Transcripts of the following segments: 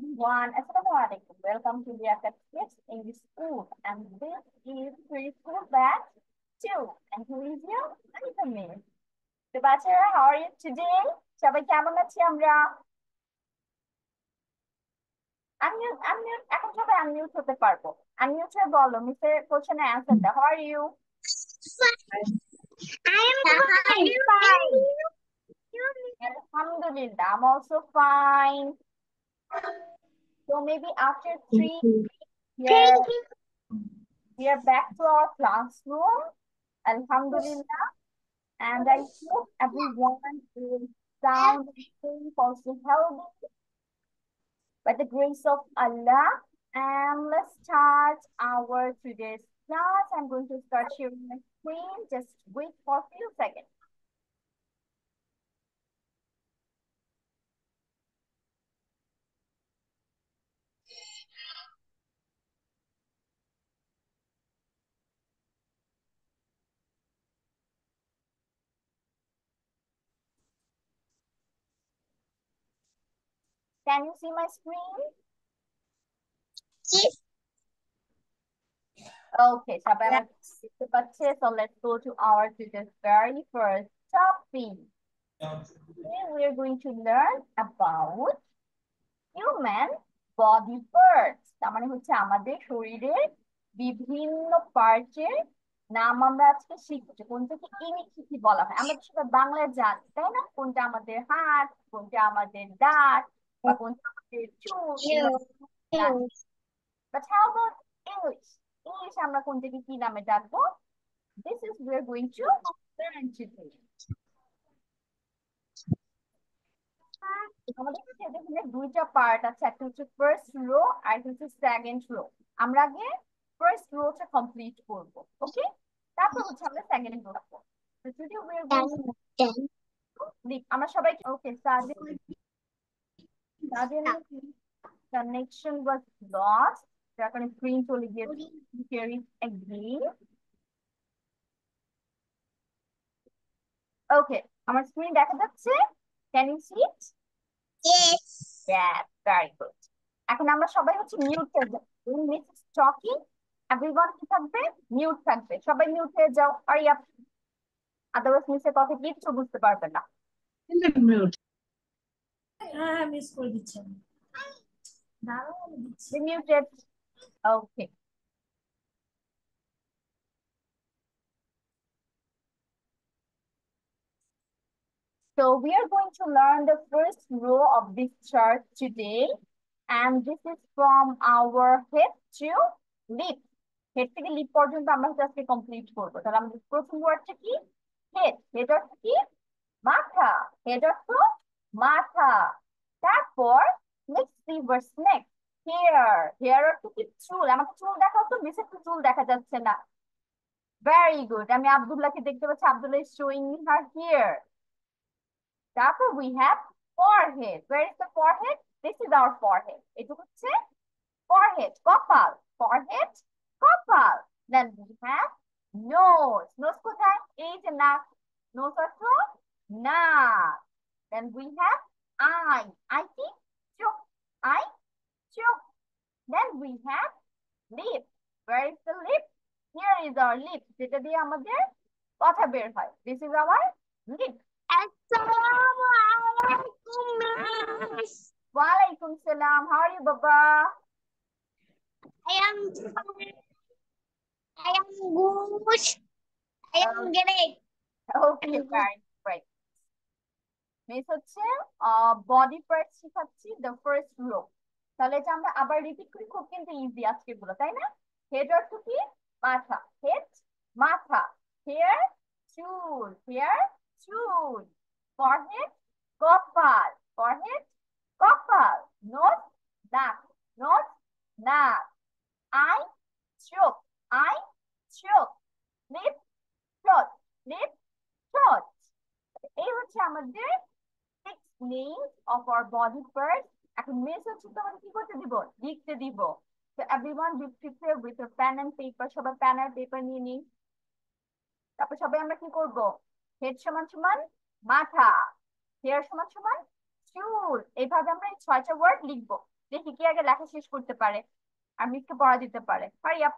everyone. Assalamualaikum. Welcome to the Kids English School. And this is preschool batch 2. And who is you? I'm me. So, বাচ্চারা, how are you today? সবাই কেমন আছি আমরা? Unmute. এখন সবাই unmute হতে পারবো। Unmute হয়ে বলো, মিসের কোশ্চেনের অ্যান্সার দাও। How are you? I am fine. Alhamdulillah, I'm also fine. So maybe after 3 years, we are back to our classroom. Alhamdulillah. And I hope everyone is sound and safe, also healthy by the grace of Allah. And let's start our today's class. I'm going to start sharing my screen. Just wait for a few seconds. Can you see my screen? Yes. Okay, so let's go to our today's very first topic. Today we are going to learn about human body parts. তার মানে হচ্ছে আমাদের শরীরের বিভিন্ন পার্টের নাম আমরা আজকে শিখছি। কোনটাকে ইংরেজিতে বলা হয় আমরা সেটা বাংলায় জানি, তাই না? কোনটা আমাদের হাত, কোনটা আমাদের দাঁত, বা কোনটা আমাদের চুল, এগুলো জানি। But how about English? English আমরা কোনটাকে কি নামে ডাকবো? This is we're going to learn today. আমাদের এখানে দুইটা পার্ট আছে, একটা হচ্ছে ফার্স্ট রো আর একটা হচ্ছে সেকেন্ড রো। আমরা আগে ফার্স্ট রোটা কমপ্লিট করব, ওকে? তারপর হচ্ছে আমরা সেকেন্ড রো করব। তো যদি we are going to আমরা সবাই ওকে connection was lost, যার কারণে স্ক্রিন চলে গিয়েছে। Here it again. Okay, আমার স্ক্রিন দেখা যাচ্ছে? Can you see it? Yes. Yes, very good. এখন আমরা সবাই হচ্ছে মিউট হয়ে যাবো। When Miss is talking, everyone কি থাকবে? মিউট থাকবে। সবাই মিউট হয়ে যাও। Hurry up. Otherwise মিসের কথা কিচ্ছু বুঝতে পারবে না। মিউট হ্যাঁ মিস করে দিচ্ছেন দাঁড়াও আমি দিচ্ছি Be muted. Okay. So we are going to learn the first row of this chart today. And this is from our head to lip. Head থেকে lip পর্যন্ত আমরা আজকে কমপ্লিট করবো। তাহলে আমাদের প্রথম ওয়ার্ডটা কি? হেড। হেড অর্থ কি? মাথা। হেড অর্থ মাথা। তারপর let's see what's next. Hair. Hair অর্থ কি? চুল। আমাকে চুল দেখাও তো, মিসের তো চুল দেখা যাচ্ছে না। Very good. আমি আব্দুল্লাহকে দেখতে পাচ্ছি। Abdullah is showing me her hair. তারপর we have forehead. Where is the forehead? This is our forehead. এটা হচ্ছে forehead, কপাল। Forehead, কপাল। Then we have nose. Nose কোথায়? এই যে নাক। Nose অর্থ নাক। Then we have eye. Eye কি? চোখ। Eye, চোখ। Then we have lip. Where is the lip? Here is our lip. যেটা দিয়ে আমাদের কথা বের হয়। This is our lip. Assalamualaikum, Miss. Walaikum salam. How are you, Baba? I am fine. I am good. I am great. Okay, very great. Miss হচ্ছে body part শিখাচ্ছি the first row. তাহলে এটা আমরা আবার রিপিট করি, খুব কিন্তু easy আজকে গুলো, তাই না? হেড অর্থ কি? মাথা। হেড, মাথা। হেয়ার, চুল। হেয়ার, চুল। ফরহেড, কপাল। ফরহেড, কপাল। নোজ, নাক। নোজ, নাক। আই, চোখ। আই, চোখ। লিপ, ঠোঁট। লিপ, ঠোঁট। এই হচ্ছে আমাদের 6 names of our body parts. এখন মিস হচ্ছে তোমাকে কি করতে দিব? লিখতে দিব। So everyone be prepared with your pen and paper. সবাই পেন আর পেপার নিয়ে নিন। তারপর সবাই আমরা কি করব? হেড সমান সমান মাথা, হেয়ার সমান সমান চুল। এইভাবে আমরা এই 6টা ওয়ার্ড লিখবো। দেখি কি আগে লেখা শেষ করতে পারে আর মিসকে পড়া দিতে পারে। হারি আপ,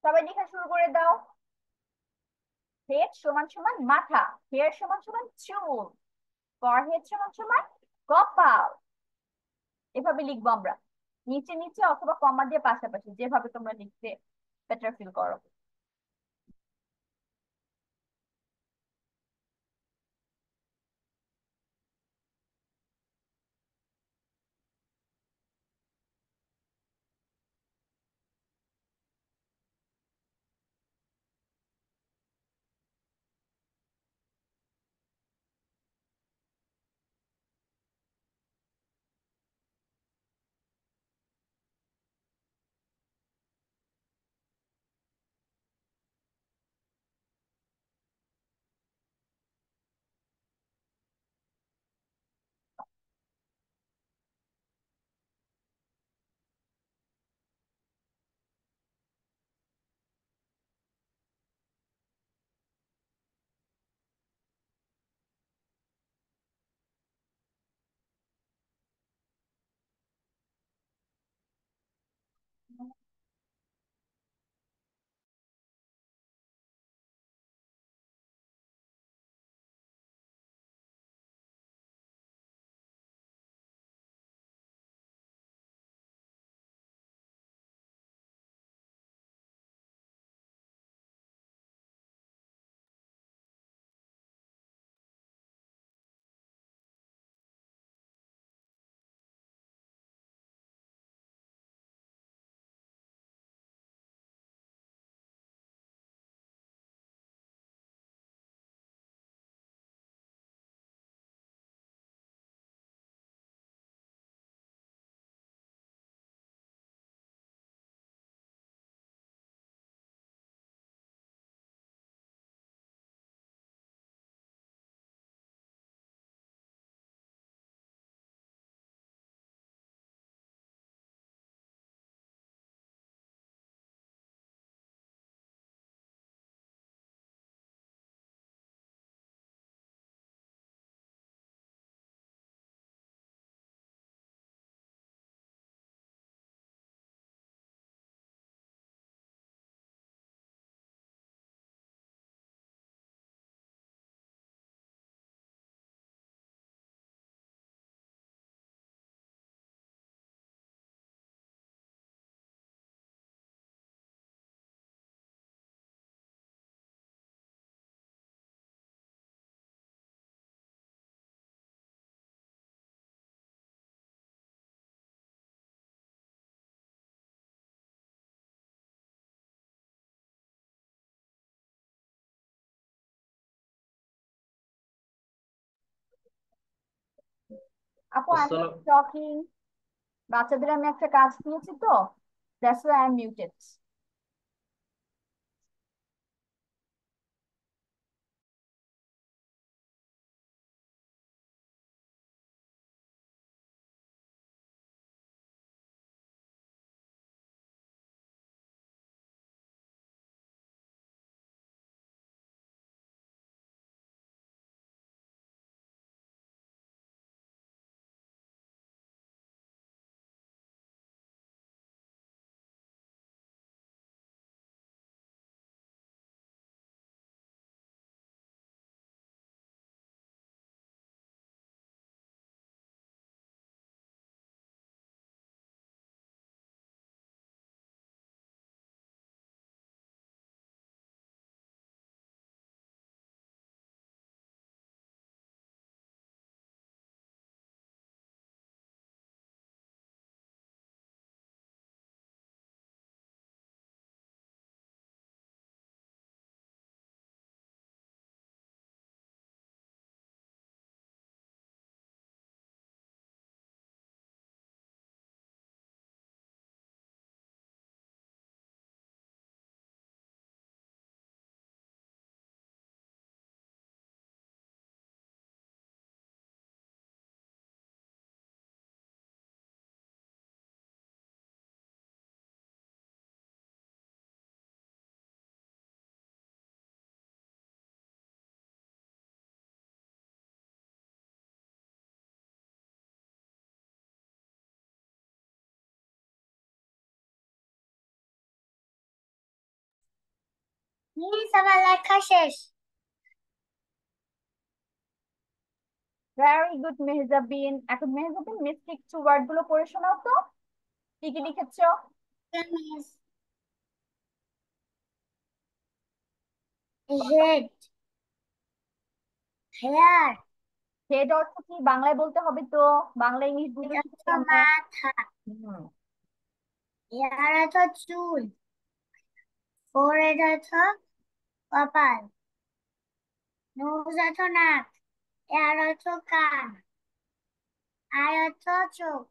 সবাই লেখা শুরু করে দাও। হেড সমান সমান মাথা, হেয়ার সমান সমান চুল, ফরহেড সমান সমান কপাল। এভাবে লিখবো আমরা, নিচে নিচে অথবা কমা দিয়ে পাশাপাশি, যেভাবে তোমরা লিখতে বেটার ফিল করো। আপু আই এম আসসালাম টকিং, বাচ্চাদের আমি একটা কাজ দিয়েছি তো, that's why I am muted. Miss আমার লেখা শেষ। Very good Mehjabin. এখন মেহজাবিন মিসকে একটু ওয়ার্ড গুলো পড়ে শোনাও তো, কি কি লিখেছো? মিস হেড, হেয়ার, হেড অর্থ কি বাংলায় বলতে হবে তো, বাংলা ইংলিশ দুটো শিখছি আমরা। মাথা, হুম। হেয়ার অর্থ চুল, ফোরহেড অর্থ কপাল, নোজ অর্থ নাক, এয়ার অর্থ কান, আই অর্থ চোখ,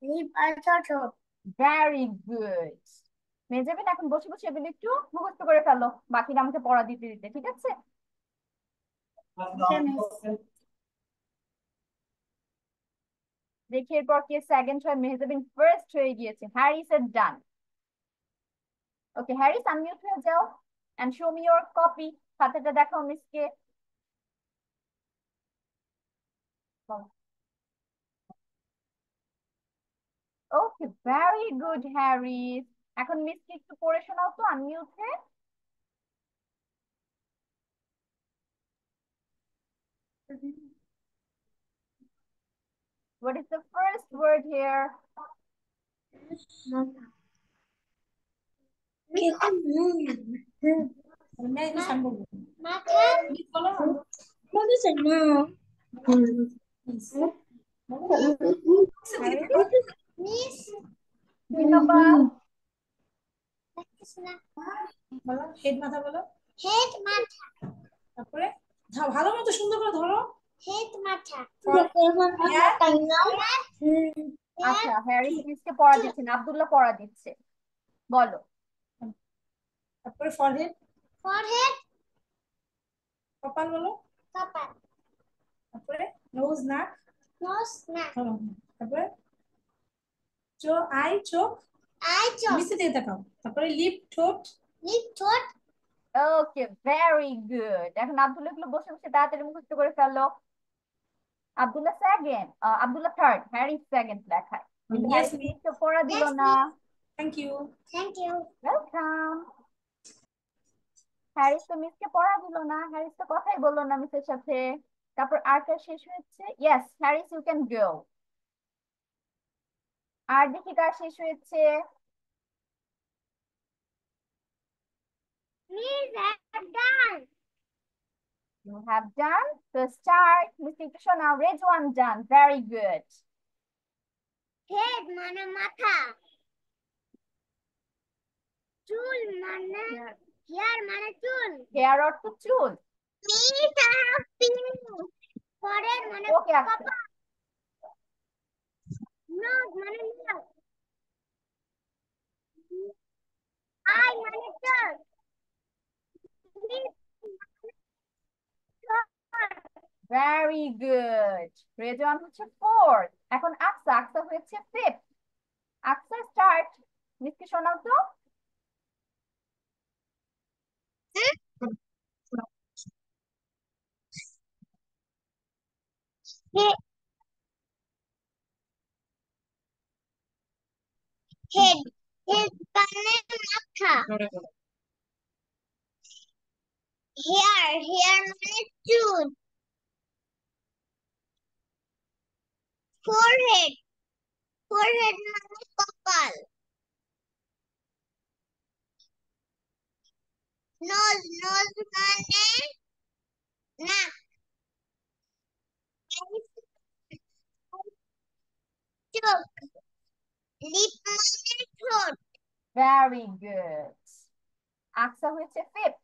লিপ অর্থ ঠোঁট। Very good. মেহজাবিন এখন বসে বসে এগুলো একটু মুখস্থ করে ফেলো, বাকিরা আমাকে পড়া দিতে দিতে, ঠিক আছে? দেখি এরপর কে সেকেন্ড হয়। মেহজাবিন ফার্স্ট হয়ে গিয়েছে। হ্যারিস এর ডান। ওকে হ্যারিস, আনমিউট হয়ে যাও and show me your copy. খাতাটা দেখাও মিসকে। Okay very good Haris. এখন মিসকে একটু পড়ে শোনাও তো আনমিউট হয়ে। What is the first word here? মাথা, what is it now? Harris, miss জিন্দাবাদ। বলো হেড মাথা বলো। হেড মাথা, তারপরে ভালো মতো সুন্দর করে ধরো। হেড মাথা, আচ্ছা হ্যারিস মিসকে পড়া দিচ্ছে না, আব্দুল্লাহ পড়া দিচ্ছে। বলো। তারপরে ফরহেড, ফরহেড, কপাল বলো। কপাল, তারপরে নোজ নাক। নোজ নাক, তারপরে আই চোখ। আই চোখ, নিচে দিকে তাকাও। তারপরে লিপ ঠোঁট। লিপ ঠোঁট। Okay very good. এখন আব্দুল্লাহ গুলো বসে বসে তাড়াতাড়ি মুখস্থ করে ফেলো। Abdullah second, Abdullah third, Harris second লেখায়, কিন্তু ইয়েস হ্যারিস মিস। মিসকে পড়া দিল Yes, না। Thank you. Thank you. Welcome. Haris তো মিসকে পড়া দিল না, হ্যারিস তো কথাই বললো না মিসের সাথে। তারপর আরটা শেষ হয়েছে। Yes Harris you can go. আর দেখি কার শেষ হয়েছে। Miss, I'm done. You have done. So start. Mr. Krishna, Rejwan done. Very good. Head মানে মাথা, চুল মানে হেয়ার মানে চুল, Hair অর্থ চুল। Miss I have finished. Forehead মানে ওকে আচ্ছা। কপাল, নোজ মানে নাক, আই মানে চোখ, লিপ ভেরি গুড। রেজওয়ান হচ্ছে ফোর্থ। এখন আকসা, আকসা হয়েছে ফিফথ। আকসা স্টার্ট। মিসকে শোনাও তো। হেড, হেড মানে মাথা, হেয়ার, হেয়ার মানে চুল, ফোরহেড, ফোরহেড মানে কপাল, নোজ, নোজ মানে নাক, চোখ, লিপ মানে ঠোঁট। Very good. আকসা হয়েছে ফিফথ।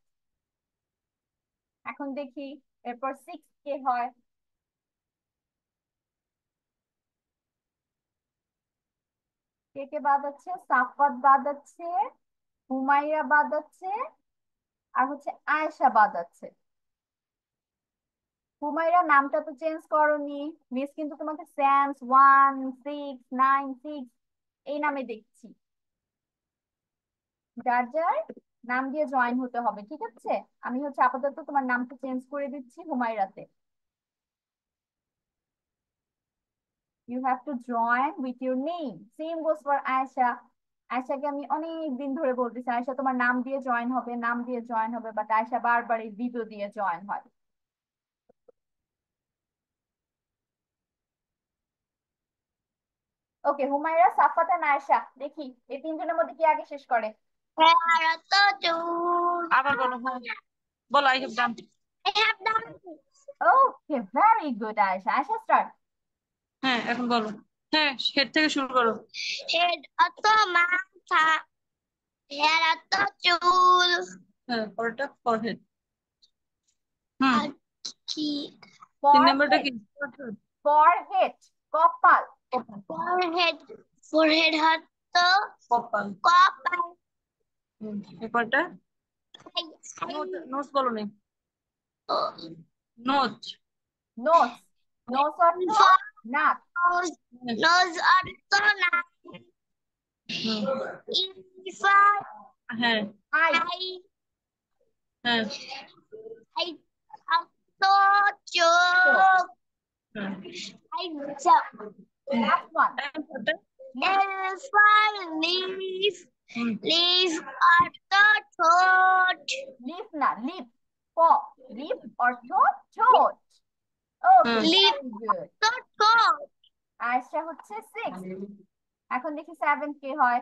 এখন দেখি এরপর সিক্স কে হয়। কে কে বাদ আছে? সাফাত বাদ আছে, হুমাইরা বাদ আছে, আর হচ্ছে আয়েশা বাদ আছে। হুমাইরা নামটা তো চেঞ্জ করনি, মিস কিন্তু তোমাকে স্যামস 1 6 9 6 এই নামে দেখছি। যার যার নাম দিয়ে জয়েন হতে হবে, ঠিক আছে? আমি হচ্ছে আপাতত তোমার নামটা চেঞ্জ করে দিচ্ছি হুমাইরাতে। You have to join with your name. Same goes for Aisha. আয়শাকে আমি অনেক দিন ধরে বলতেছি আয়শা তোমার নাম দিয়ে জয়েন হবে, নাম দিয়ে জয়েন হবে, বাট আয়শা বারবার এই ভিডিও দিয়ে জয়েন হয়। ওকে, হুমায়রা, সাফাত এন্ড আয়েশা, দেখি এই তিনজনের মধ্যে কি আগে শেষ করে। Hair to choose. আবার বলো, হ্যাঁ বলো, I have done. I have done. Okay, very good Ayesha. Ayesha start. হ্যাঁ এখন বলো, হ্যাঁ হেড থেকে শুরু করো। Head to মাথা, hair to চুল, হ্যাঁ পরেরটা ফরহেড। হুম, আর কি 3 নাম্বারটা ফরহেড, কি? ফরহেড কপাল। forehead, forehead হতো কপাল। কপাল, এরপরটা নোজ বলো নি, নোজ। নোজ, নোজ অর্থ নাক। নোজ অর্থ নাক, ইফা হ্যাঁ আই, আই, হ্যাঁ আই অর্থ চোখ, হ্যাঁ। আই চোখ, লাস্ট ওয়ান, এরপরটা এলফার লিফ, লিফ অর্থ ঠোঁট, লিপ না লিপ, প, লিপ অর্থ ঠোঁট। ওকে, লিফ ভেরি গুড। তো ঠোঁট, আয়েশা হচ্ছে 6। এখন দেখি 7 কে হয়।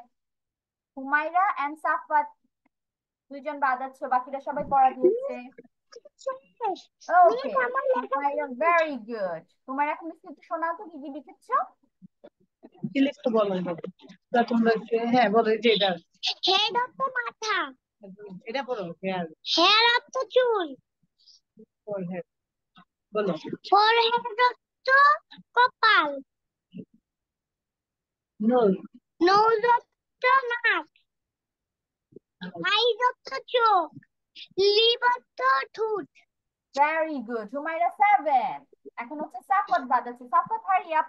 হুমায়রা এন্ড সাফাত, দুইজন বাদ আছো, বাকিরা সবাই পড়া দিয়েছে। ওকে, হুমায়রা ভেরি গুড। তোমার এখন একটু শোনাও তো কি কি লিখেছো। কি লিখতে বলো এবার? তোমরা হ্যাঁ বলো, এই যে এটা হেড অর্থ মাথা, এটা বলো, হেয়ার হেয়ার অর্থ চুল, ফরহেড বলো, ফোরহেড অর্থ কপাল, নোজ নোজ অর্থ নাক, আইজ অর্থ চোখ, লিপ অর্থ ঠোঁট। Very good Humaira, 7। এখন হচ্ছে সাফাত বাদ আছে। সাফাত, হারি আপ।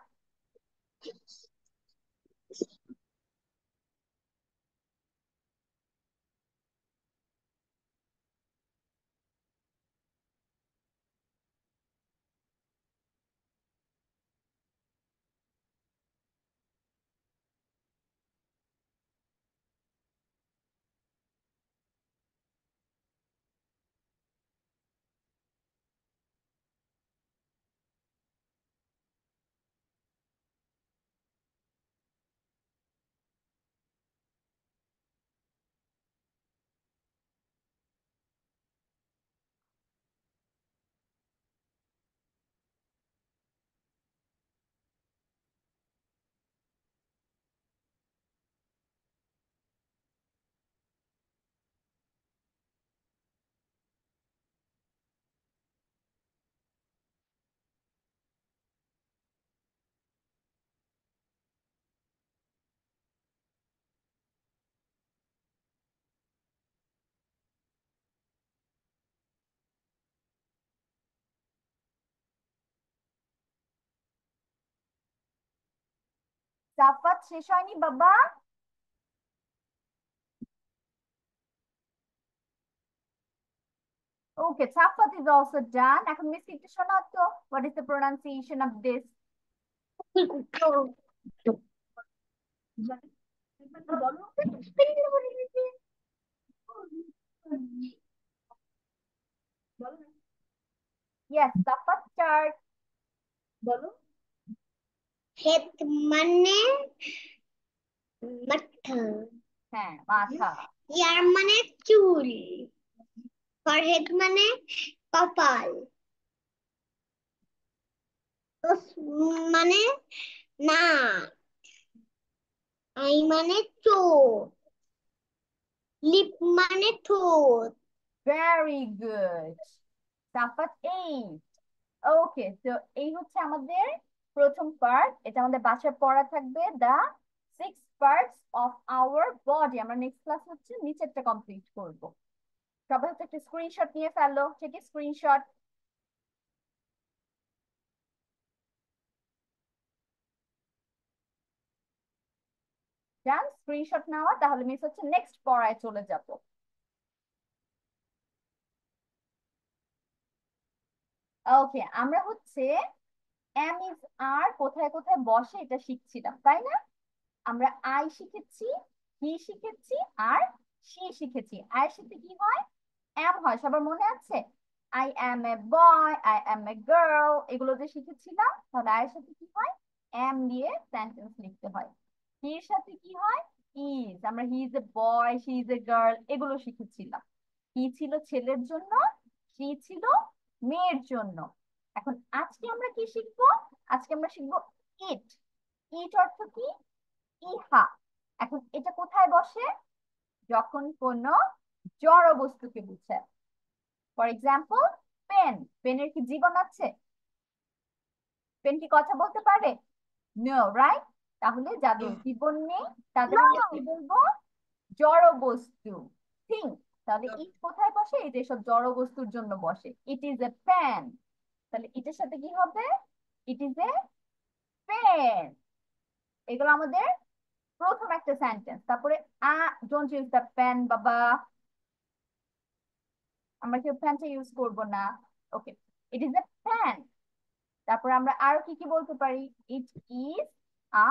সাফাত শেষ হয়নি বাবা। ওকে, সাফাত is also done. এখন মিস একটু শোনাও তো, what is the pronunciation of this? Yes, Safat start. বলো। হেড মানে মাথা, হ্যাঁ, মাথা। ইয়ার মানে চুল, ফরহেড মানে কপাল, নোজ মানে নাক, আই মানে চোখ, লিপ মানে ঠোঁট। ভেরি গুড সাফাত, 8। ওকে, তো এই হচ্ছে আমাদের প্রথম পার্ট। এটা আমাদের বাসায় পড়া থাকবে, দা 6 পার্টস অফ আওয়ার বডি। আমরা নেক্সট ক্লাস হচ্ছে নিচেরটা কমপ্লিট করব। সবাই হচ্ছে একটা স্ক্রিনশট নিয়ে ফেলো, ঠিক আছে? স্ক্রিনশট ডান, স্ক্রিনশট নেওয়া, তাহলে মিস হচ্ছে নেক্সট পড়ায় চলে যাব। ওকে, আমরা হচ্ছে এম ইজ আর কোথায় কোথায় বসে এটা শিখছিলাম, তাই না? আমরা আই শিখেছি, হি শিখেছি আর শি শিখেছি, আয়ের সাথে কি হয়, এম হয়। সবার মনে আছে? I M A boy, I M a girl, এগুলো যে শিখেছিলাম, তাহলে আয়ের সাথে কি হয়, এম দিয়ে সেন্টেন্স লিখতে হয়। হির সাথে কি হয়, ইজ। আমরা he is a boy, she is a girl এগুলো শিখেছিলাম। হি ছিল ছেলের জন্য, শি ছিল মেয়ের জন্য। এখন আজকে আমরা কি শিখবো? আজকে আমরা শিখবো ইট। ইট অর্থ কি, ইহা। এখন এটা কোথায় বসে? যখন কোনো জড় বস্তুকে বুঝায়। For example pen. পেনের কি জীবন আছে? পেন কি কথা বলতে পারে? No, right? তাহলে যাদের জীবন নেই তাদের আমরা কি বলবো, জড় বস্তু, থিং। তাহলে ইট কোথায় বসে? এই যেসব জড় বস্তুর জন্য বসে। It is a pen. তাহলে ইটের সাথে কি হবে, ইট ইজ এ পেন। এগুলো আমাদের প্রথম একটা সেন্টেন্স। তারপরে ডোন্ট ইউজ দ্য পেন বাবা, আমরা কেউ পেনটা ইউজ করব না। ওকে, ইট ইজ এ পেন। তারপর আমরা আরো কি কি বলতে পারি, ইট ইজ আ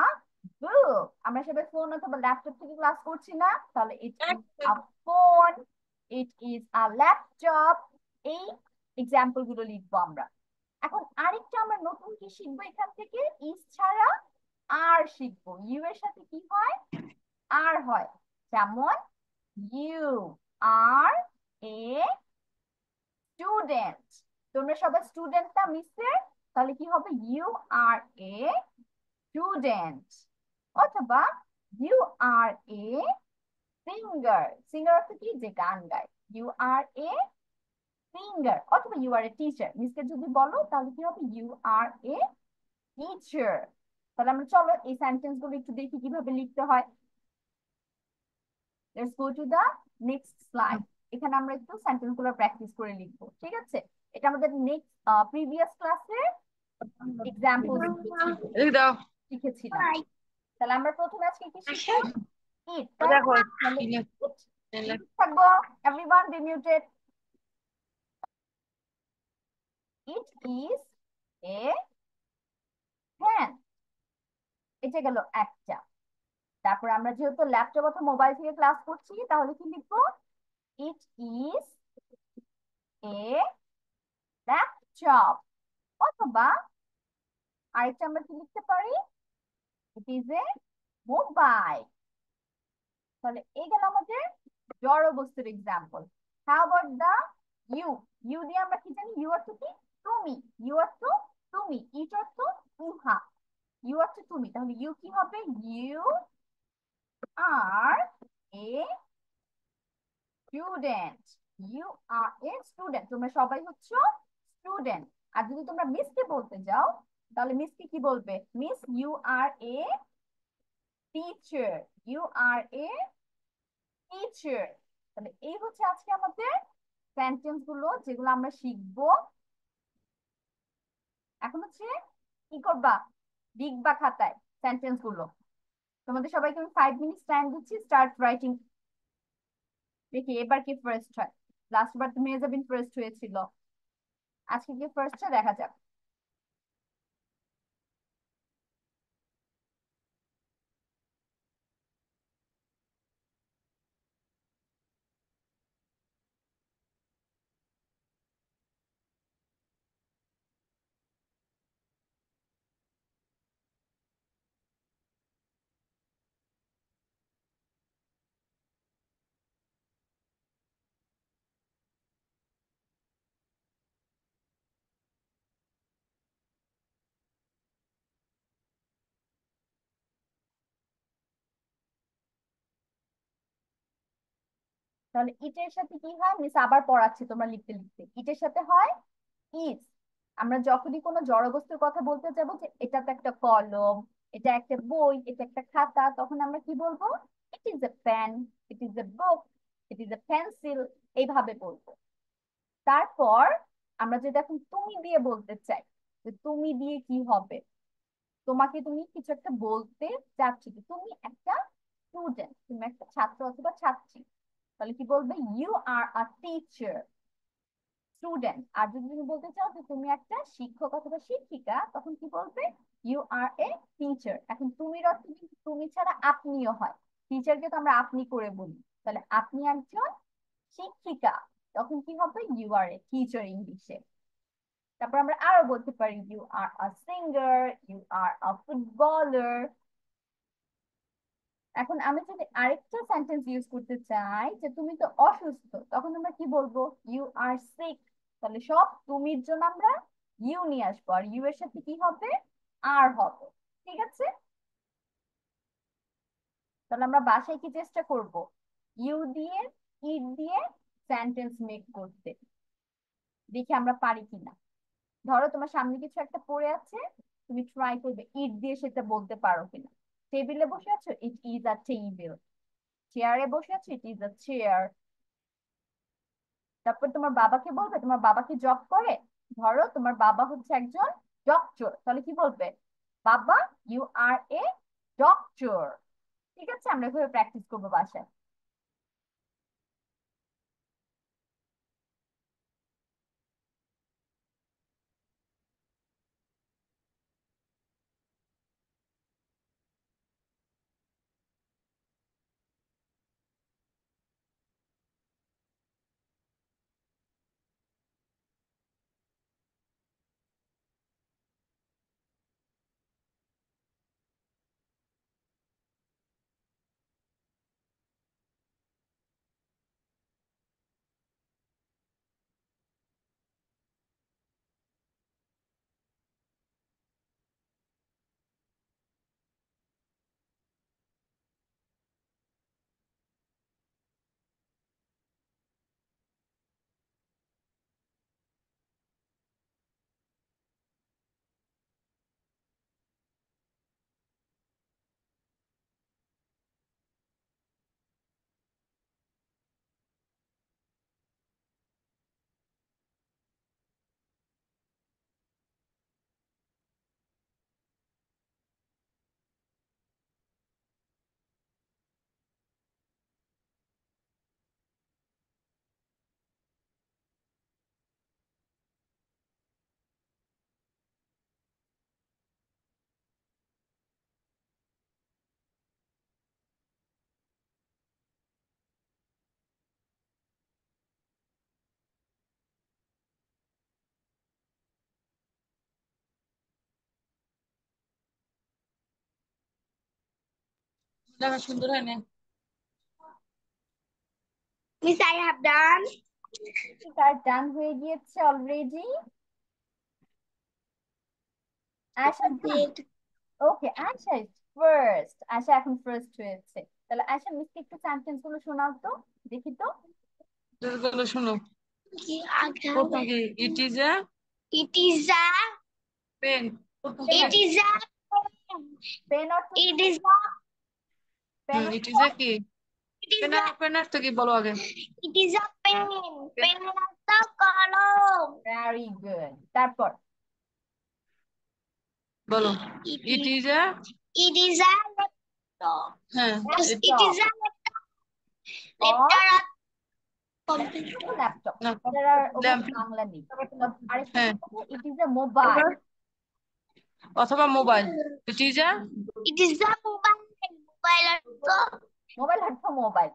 বুক। আমরা সবাই ফোন অথবা ল্যাপটপ থেকে ক্লাস করছি না? তাহলে ইট is a phone, it is a laptop. এই এক্সাম্পল গুলো লিখবো আমরা। এখন আরেকটা আমরা নতুন কি শিখবো এখান থেকে, ইজ ছাড়া আর শিখবো। ইউ এর সাথে কি হয়, আর হয়। যেমন ইউ আর এ স্টুডেন্ট। তোমরা সবাই স্টুডেন্ট না মিসের? তাহলে কি হবে, ইউ আর এ স্টুডেন্ট। অথবা you are a singer. Singer অর্থ কি, যে গান গায়। You are a singer. অথবা ইউ আর এ টিচার। মিসকে যদি বলো তাহলে কি হবে, ইউ আর এ টিচার। তাহলে আমরা চলো এই সেন্টেন্স গুলো একটু দেখি কিভাবে লিখতে হয়। Let's go to the next slide. এখানে আমরা একটু সেন্টেন্স গুলো প্র্যাকটিস করে লিখবো, ঠিক আছে? এটা আমাদের নেক্সট প্রিভিয়াস ক্লাসে এক্সাম্পল এই দাও শিখেছিলাম। তাহলে আমরা প্রথমে আজকে কি শিখবো, ইট, তাই না? দেখো তাহলে কি লেখ- eat এই লেখ- থাকবো। Everyone be muted. It is a fan. এটা গেল একটা। তারপর আমরা যেহেতু ল্যাপটপ অথবা মোবাইল থেকে ক্লাস করছি, তাহলে কি লিখবো, ইট ইজ এ ল্যাপটপ। অথবা আরেকটা আমরা কি লিখতে পারি, ইট ইজ এ মোবাইল। তাহলে এই গেল আমাদের জড় বস্তুর example. How about the you? You দিয়ে আমরা কি জানি, ইউ অর্থ কি, তুমি। ইউ অর্থ তুমি, ইট অর্থ উহা, ইউ অর্থ তুমি। তাহলে ইউ কি হবে, you are a student. You are a student. তোমরা সবাই হচ্ছে স্টুডেন্ট। আর যদি তোমরা মিসকে বলতে যাও, তাহলে মিসকে কি বলবে, miss you are a teacher. You are a teacher. তাহলে এই হচ্ছে আজকে আমাদের সেন্টেন্স গুলো যেগুলো আমরা শিখবো। এখন হচ্ছে কি করবা, লিখবা খাতায় সেন্টেন্স গুলো। তোমাদের সবাইকে আমি 5 মিনিট টাইম দিচ্ছি, স্টার্ট রাইটিং। দেখি এবার কি ফার্স্ট হয়। লাস্ট বার তো মেজাবিন ফার্স্ট হয়েছিল, আজকে কি ফার্স্ট হয় দেখা যাক। তাহলে ইটের সাথে কি হয়, মিস আবার পড়াচ্ছি তোমরা লিখতে লিখতে। ইটের সাথে হয় ইজ। আমরা যখনই কোনো জড়বস্তুর কথা বলতে যাবো যে এটা তো একটা কলম, এটা একটা বই, এটা একটা খাতা, তখন আমরা কি বলবো, it is a pen, it is a book, it is a pencil, এইভাবে বলবো। তারপর আমরা যদি এখন তুমি দিয়ে বলতে চাই, যে তুমি দিয়ে কি হবে, তোমাকে তুমি কিছু একটা বলতে চাচ্ছি যে তুমি একটা স্টুডেন্ট, তুমি একটা ছাত্র অথবা ছাত্রী, তাহলে কি বলবে, you are a teacher, student. আর যদি তুমি বলতে চাও যে তুমি একটা শিক্ষক অথবা শিক্ষিকা, তখন কি বলবে, ইউ আর এ টিচার। এখন তুমির অর্থ কিন্তু তুমি ছাড়া আপনিও হয়, টিচারকে তো আমরা আপনি করে বলি, তাহলে আপনি একজন শিক্ষিকা, তখন কি হবে? ইউ আর এ টিচার ইংলিশে। তারপর আমরা আরো বলতে পারি you are a singer, you are a footballer. এখন আমি যদি আরেকটা সেন্টেন্স ইউজ করতে চাই যে তুমি তো অসুস্থ, তখন আমরা কি বলবো? You are sick. তাহলে সব তুমির জন্য আমরা ইউ নিয়ে আসবো, আর ইউ এর সাথে কি হবে? আর হবে। ঠিক আছে, তাহলে আমরা বাসায় কি চেষ্টা করব? ইউ দিয়ে, ইট দিয়ে সেন্টেন্স মেক করতে, দেখি আমরা পারি কিনা। ধরো তোমার সামনে কিছু একটা পড়ে আছে, তুমি ট্রাই করবে ইট দিয়ে সেটা বলতে পারো কিনা। টেবিলে বসে আছো, ইট ইজ আ টেবিল। চেয়ারে বসে আছো, ইট ইজ আ চেয়ার। তারপর তোমার বাবাকে বলবে, তোমার বাবা কি জব করে? ধরো তোমার বাবা হচ্ছে একজন ডক্টর, তাহলে কি বলবে? বাবা, ইউ আর এ ডক্টর। ঠিক আছে, আমরা এভাবে প্র্যাকটিস করবো বাসায়। দেখা সুন্দর হয় না? Miss, I have done. তার ডান হয়ে গিয়েছে already. Asha Did. Okay, Asha first. Asha এখন ফার্স্ট হয়েছে। তাহলে আশা মিসকে একটু সেন্টেন্স গুলো শোনাও তো, দেখি তো। বলো, শোনো। প্রথম কি? It is a It is a. Pen. প্রথম কি? It is a. পেন অর্থ কি? It is a. Pen it is a কি? It is pen a. Pen অর্থ কি বলো আগে। It is a pen. Pen the column. Very good. তারপর বলো। It it is. Is a. It is a laptop. হ্যাঁ, Yes, it is a laptop. or Laptop. Computer. Laptop, না, এটার আর ওভাবে ল্যাম্প। বাংলা নেই। আরেকটা হ্যাঁ, ইট ইজ এ মোবাইল। অথবা mobile. It is a. It is a mobile. Mobile laptop. Mobile অর্থ mobile,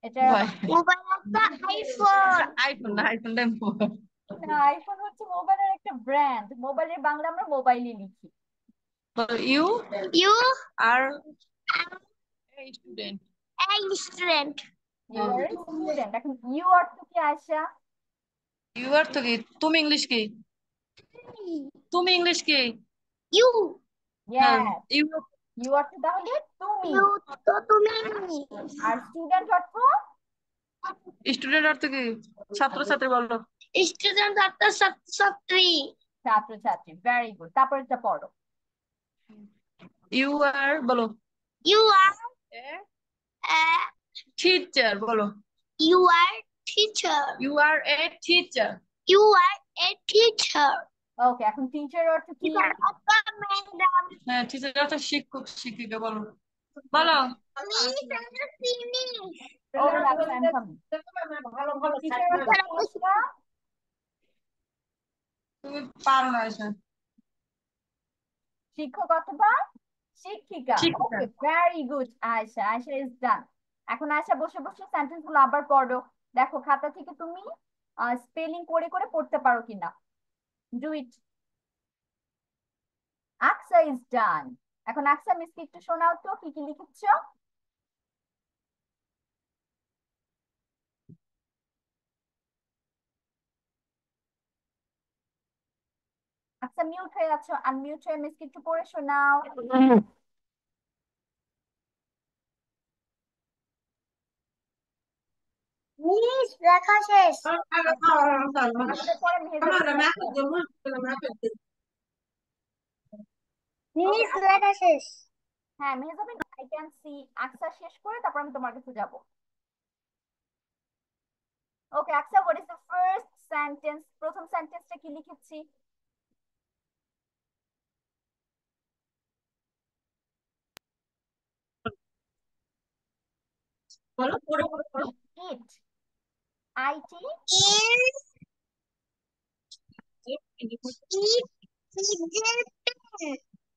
এটা ভাই, Mobile laptop. iPhone. আইফোন না, আইফোনটাই মোবাইল। না, আইফোন হচ্ছে মোবাইলের একটা ব্র্যান্ড। মোবাইলের বাংলা আমরা মোবাইলই লিখি। বলো, you You are are student. a student. You are a student. এখন ইউ অর্থ কি আয়শা? ইউ আর তো কি? তুমি ইংলিশ কি? তুমি ইংলিশ কি? You. হ্যাঁ, ইয়েস, ইউ। ইউ অর্থ তাহলে তুমি। You তো তুমি। আর স্টুডেন্ট অর্থ স্টুডেন্ট অর্থ কি? ছাত্রছাত্রী বলো। Student ছাত্র ছাত্রী। ছাত্রছাত্রী। ভেরি গুড, তারপর এটা পড়ো। ইউ আর বলো। You are a. টিচার বলো। You are teacher. You are a teacher. You are a teacher. Okay, এখন টিচার অর্থ কি? Teacher অর্থ ম্যাডাম। হ্যাঁ, টিচার অর্থ শিক্ষক শিক্ষিকা বলো। বলো। Miss and finish. ওকে, আচ্ছা আমি থামি। টিচার অর্থ কি আয়শা? তুমি পারো না এসে। শিক্ষক অথবা শিক্ষিকা। শিক্ষিকা। Okay, very good Ayesha. Ayesha is done. এখন আয়েশা বসে বসে সেন্টেন্স গুলো আবার পড়ো। দেখো খাতা থেকে তুমি স্পেলিং করে করে পড়তে পারো কিনা। Do it. Aqsa is done. এখন আকসা মিসকে একটু শোনাও তো কি কি লিখেছো। আকসা মিউট হয়ে আছো, আনমিউট হয়ে মিসকে একটু পড়ে শোনাও। মিস লেখা শেষ। আমাদের পরে মেহেজাবিন আসবে। মিস লেখা শেষ। হ্যাঁ Mehejabin, I can see. Aksa শেষ করে তারপর আমি তোমার কাছে যাব। Okay Aksa, what is the first sentence? প্রথম সেন্টেন্সটা কি লিখেছি? বলো পড়ে পড়ে পড়ো। ইট, আইটি।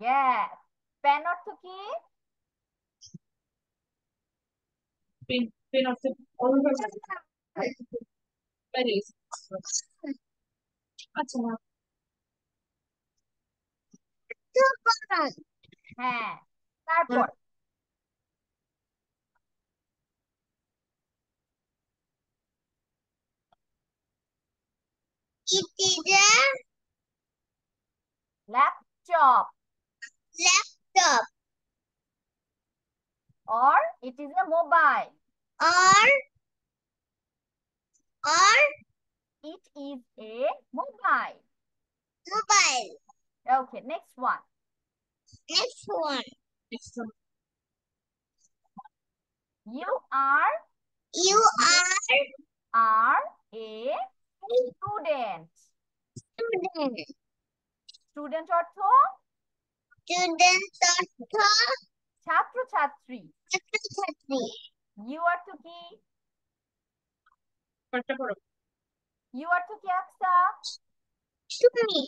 ইয়েস। পেন অর্থ কি? পেন, পেন অর্থ প্যারিস। আচ্ছা হ্যাঁ, তারপর It is a laptop, laptop or it is a mobile. or It is a mobile. mobile. Okay, next one. Next one. You are You are a student. student. Student অর্থ Student অর্থ ছাত্র ছাত্রী। ছাত্রছাত্রী। You অর্থ কি? পাঠটা পড়ো। You অর্থ কি আকসা? তুমি।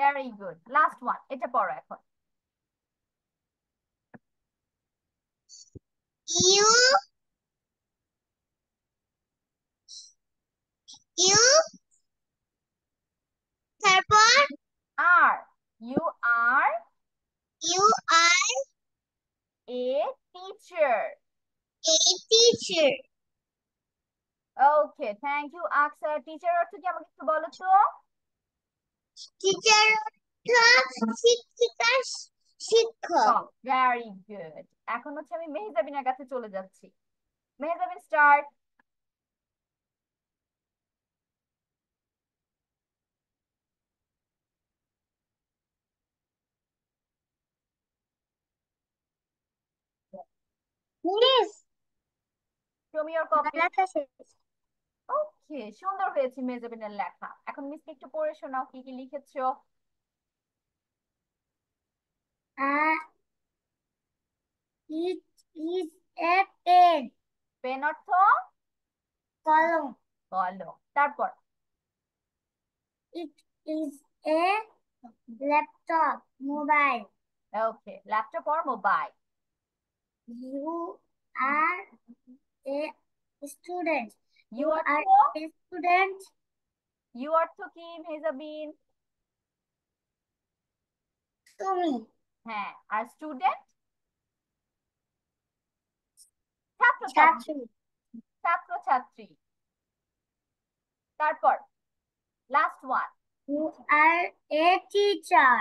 Very good. Last one. এটা পড়ো এখন। You তারপর Are. You are you are a teacher. a teacher. Okay, thank you Aqsa. Teacher অর্থ কি আমাকে একটু বলো তো? Teacher অর্থ শিক্ষিকা শিক্ষক। Very good. এখন হচ্ছে আমি মেহজাবিনের কাছে চলে যাচ্ছি। Mehjabin start. Miss Show me your copy. লেখা শেষ। ওকে, সুন্দর হয়েছে মেহজাবিনের লেখা। এখন মিসকে একটু পড়ে শোনাও কি কি লিখেছো। It is a pen. Pen অর্থ কলম। কলম। তারপর It is a laptop. Mobile. Okay, laptop or mobile. You are a student. You You অর্থ are a student. ইউ অর্থ কি মেহজাবিন? তুমি। হ্যাঁ, আর স্টুডেন্ট ছাত্র ছাত্রী। ছাত্রী। ছাত্র ছাত্রী। তারপর last one. You are a teacher.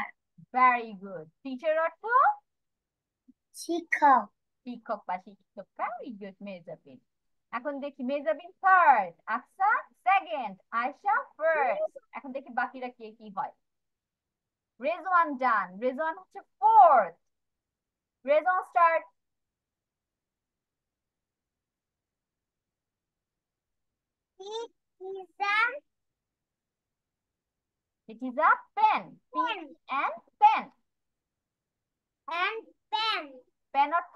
Very good. Teacher অর্থ শিক্ষক। শিক্ষক বা শিক্ষক। Very good Mehjabin. এখন দেখি Mehjabin third, Aqsa second, Ayesha first. এখন দেখি বাকিরা কে কি হয়। রেজওয়ান ডান। রেজওয়ান হচ্ছে fourth. Rezwan start. It is a It is a pen. P and pen. and pen. Pen অর্থ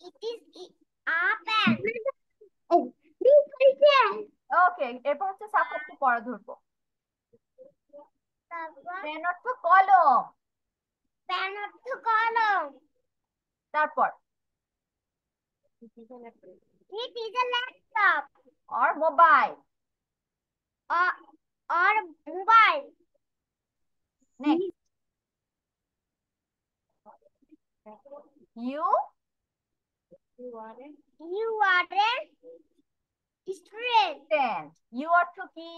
It is a pen. Okay, এরপর হচ্ছে সাফাতকে পড়া ধরবো। তারপর পেন অর্থ কলম। Pen অর্থ কলম। তারপর It is a laptop or mobile. or mobile. Next. You You are a student. stand. You অর্থ কি?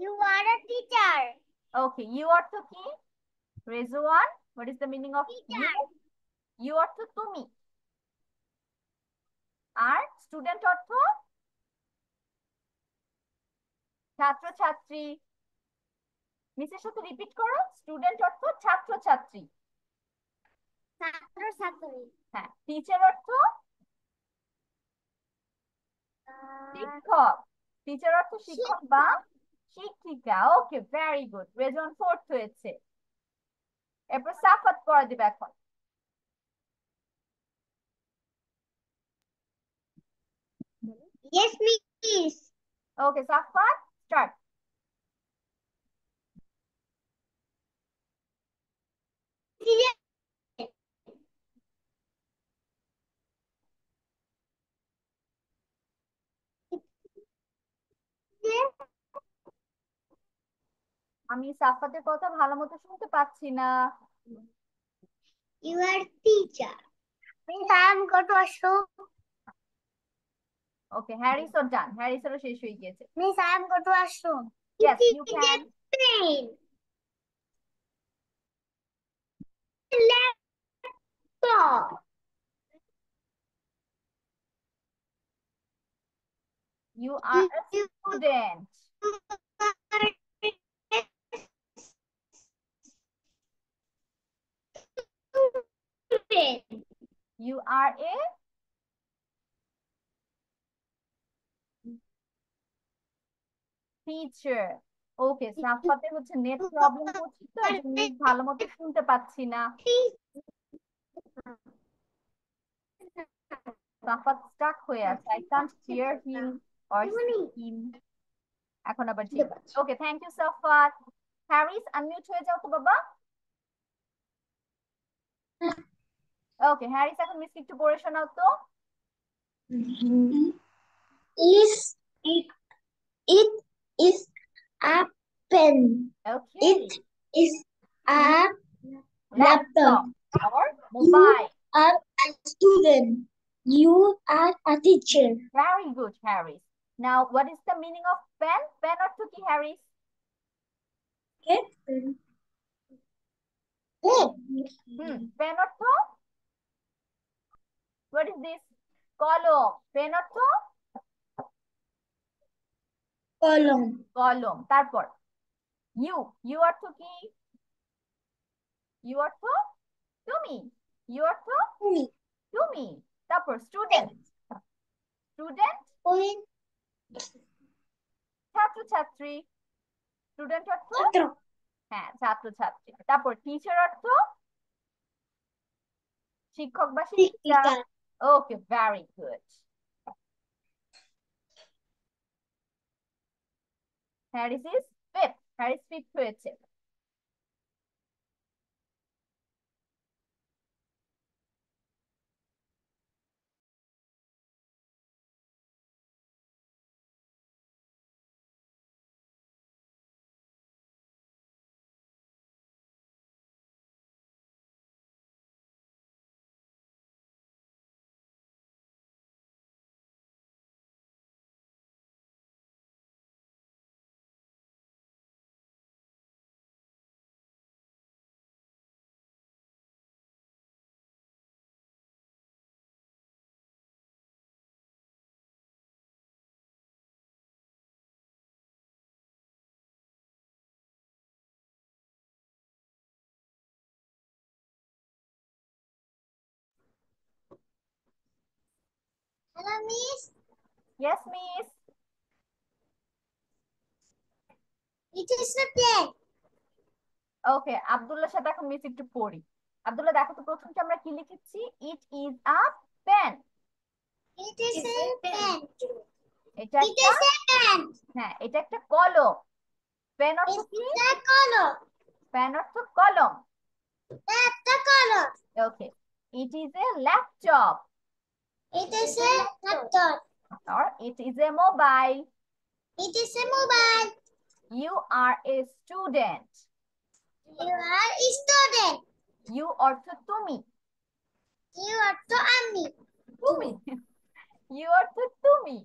You are a teacher. Okay, you অর্থ কি? Rizwan, what is the meaning of you? Teacher. You অর্থ তুমি। আর student অর্থ ছাত্র ছাত্রী। মিসের সাথে রিপিট করো। স্টুডেন্ট অর্থ ছাত্র ছাত্রী। ছাত্র ছাত্রী। হ্যাঁ, টিচার অর্থ শিক্ষক। টিচার অর্থ শিক্ষক বা শিক্ষিকা। Okay, very good. Rezon fourth হয়েছে। এরপর সাফাত পড়া দিবে এখন। Yes, miss. ওকে, সাফাত স্টার্ট। আমি সাফাতের কথা ভালো মতো শুনতে পাচ্ছি না। You are teacher. Miss, I am going to washroom. ওকে, হ্যারিসও ডান। হ্যারিসেরও শেষ হয়ে গিয়েছে। Miss, I am going to washroom. Yes, It you is can. a pen. Laptop. You are a student. You are a teacher. ওকে, সাফাতের হচ্ছে net problem হচ্ছে তো এজন্য ভালো মতো শুনতে পাচ্ছি না। সাফাত স্টাক হয়ে আছে। I can't hear him or see him. এখন আবার ঠিক। ওকে, thank you Safat. Harris, unmute হয়ে যাও তো বাবা। ওকে, হ্যারিস এখন মিস একটু পড়ে শোনাও তো। Is it is a pen. Okay, It is a laptop or mobile. You are a student. You are a teacher. Very good, Harris. Now, what is the meaning of pen? Pen অর্থ কি, Harris? Pen অর্থ? What is this? কলম। Pen অর্থ? কলম। কলম। তারপর you অর্থ কি? You অর্থ তুমি। You অর্থ তুমি। তারপর স্টুডেন্ট। স্টুডেন্ট ছাত্র ছাত্রী। স্টুডেন্ট অর্থ হ্যাঁ ছাত্র ছাত্রী। তারপর টিচার অর্থ শিক্ষক বা শিক্ষিকা। Okay, very good. Harris is fifth. Harris fifth হয়েছে। Hello, miss. Yes, miss. It is a pen. Okay, আব্দুল্লাহর সাথে এখন মিস একটু পড়ি। আব্দুল্লাহ, দেখো তো প্রথমটা আমরা কি লিখেছি? It is a pen. It is a pen. এটা It একটা is a pen. হ্যাঁ, এটা একটা কলম। পেন অর্থ It কি? is a color. Pen অর্থ কলম। একটা color. Okay. It is a laptop. It is a laptop. Or it is a mobile. It is a mobile. You are a student. You are a student. You অর্থ তুমি। You are to আমি। তুমি। You অর্থ তুমি।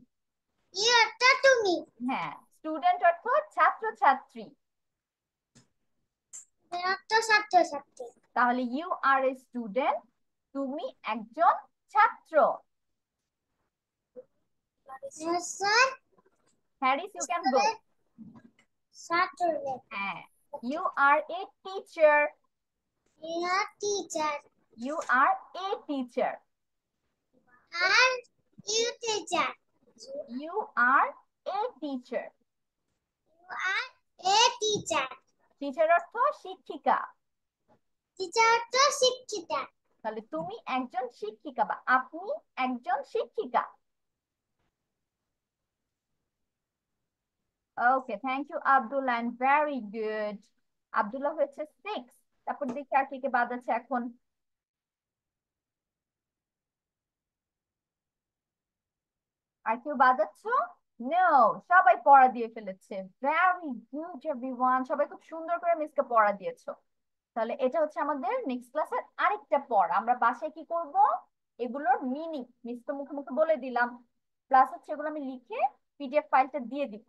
You are to তুমি। হ্যাঁ, student অর্থ ছাত্র ছাত্রী। You are to ছাত্র-ছাত্রী। তাহলে you are a student, তুমি একজন ছাত্র। Yes, sir. Harris, you can go. Saturday. হ্যাঁ, you are a teacher. You are teacher. You are a teacher. And you teacher. You are a teacher. You are a teacher. Teacher অর্থ শিক্ষিকা। Teacher to শিক্ষিকা। তাহলে তুমি একজন শিক্ষিকা বা আপনি একজন শিক্ষিকা। Okay, thank you Abdul and very good. Abdullah হচ্ছে 6। তারপর দেখি আর কে কে বাদ আছে এখন। আর কেউ বাদ আছো? No, সবাই পড়া দিয়ে ফেলেছে। Very good everyone. সবাই খুব সুন্দর করে মিসকে পড়া দিয়েছো। তাহলে এটা হচ্ছে আমাদের নেক্সট ক্লাসের আরেকটা পড়া। আমরা বাসায় কি করব? এগুলোর মিনিং মিস তো মুখে মুখে বলে দিলাম, প্লাস হচ্ছে এগুলো আমি লিখে পিডিএফ ফাইলটা দিয়ে দিব।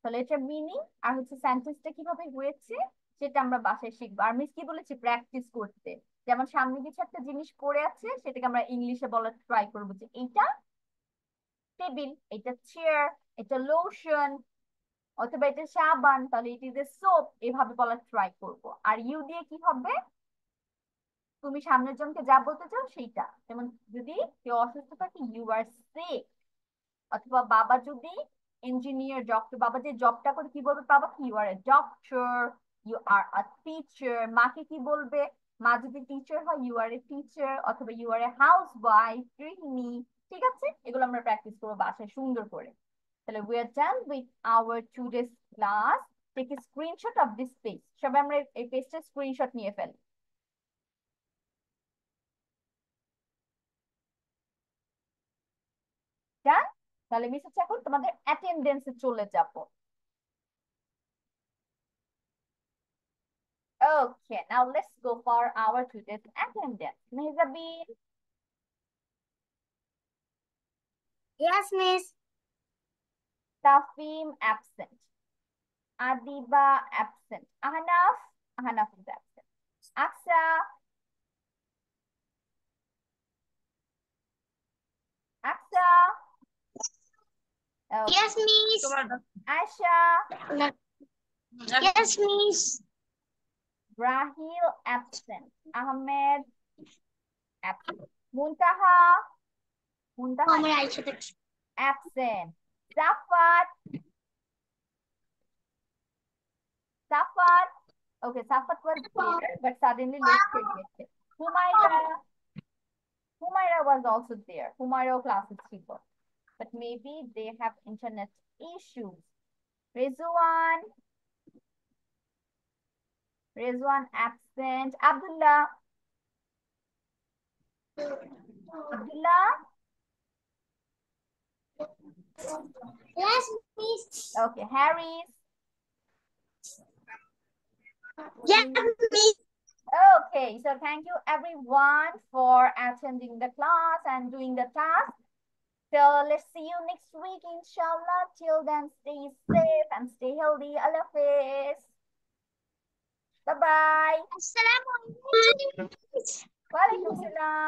তাহলে এটা মিনিং আর হচ্ছে সেন্টেন্সটা কিভাবে হয়েছে সেটা আমরা বাসায় শিখবো। আর মিস কি বলেছি প্র্যাকটিস করতে, যেমন সামনে কিছু একটা জিনিস পড়ে আছে সেটাকে আমরা ইংলিশে বলার ট্রাই করবো যে এইটা টেবিল, এটা চেয়ার, এটা লোশন, অথবা এটা সাবান, তাহলে ইট ইজ এ সোপ, এভাবে বলার ট্রাই করব। আর ইউ দিয়ে কি হবে? তুমি সামনের জনকে যা বলতে চাও সেইটা। যেমন যদি কেউ অসুস্থ থাকে ইউ আর সিক, অথবা বাবা যদি ইঞ্জিনিয়ার ডক্টর, বাবা যে জবটা করে কি বলবে বাবা? You are a doctor, you are a teacher. মাকে কি বলবে? মা যদি টিচার হয় ইউ আর এ টিচার, অথবা you are a housewife, গৃহিণী। ঠিক আছে, এগুলো আমরা প্র্যাকটিস করবো বাসায় সুন্দর করে। তাহলে we are done with our today's class. Take a screenshot of this page. সবাই আমরা এই পেজটা স্ক্রিনশট নিয়ে ফেলি। Done? তাহলে মিস হচ্ছে এখন তোমাদের অ্যাটেন্ডেন্সে চলে যাব। Okay, now let's go for our today's attendance. Mehzabin, Yes, miss. Tafim absent. Adiba absent. Ahnaf is absent. Aksa, okay. Yes, miss. Aisha, Yes, miss. Rahil absent. Ahmed absent. Muntaha absent. Safat. Okay, Safat was there, but suddenly left rejected. Humaira was also there. Humaira class is cheaper, but maybe they have internet issues. Rizwan absent. Abdullah. Yes, miss. Okay, Harris. Yes, miss. Okay, so thank you everyone for attending the class and doing the task. So let's see you next week, inshallah. Till then, stay safe and stay healthy. Allah Hafiz. Bye-bye. Assalamualaikum. Walaikum salam.